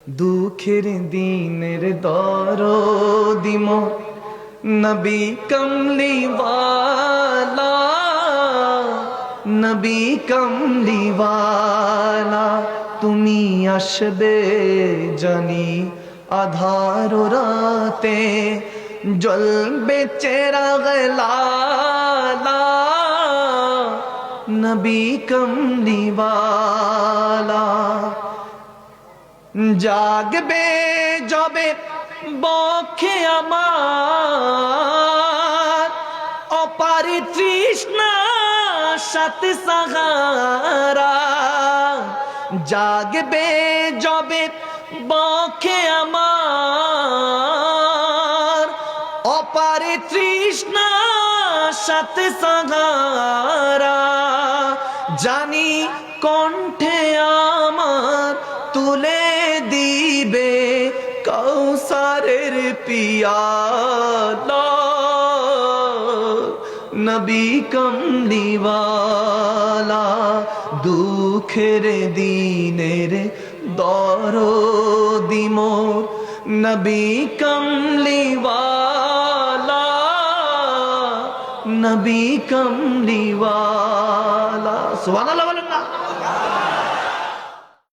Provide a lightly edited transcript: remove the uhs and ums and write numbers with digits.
দুঃখের দিনের দরদি মোর নবী কমলিওয়ালা, নবী কমলিওয়ালা। তুমি আসবে জানি আধার রাতে, জ্বলবে চেরাগ লালা, নবী কমলিওয়ালা। জাগবে যবে বক্ষে আমার অপার তৃষ্ণা সাত সাহারা, জাগবে যবে বক্ষে আমার অপার তৃষ্ণা সাত সাহারা, জানি কণ্ঠে আমার তুলে দিবে কৌসারের পিয়ালা, নবী কমলিওয়ালা। দুঃখের দিনের দরদি মোর নবী কমলিওয়ালা, নবী কমলিওয়ালা। সুবহানাল্লাহ বলেন না।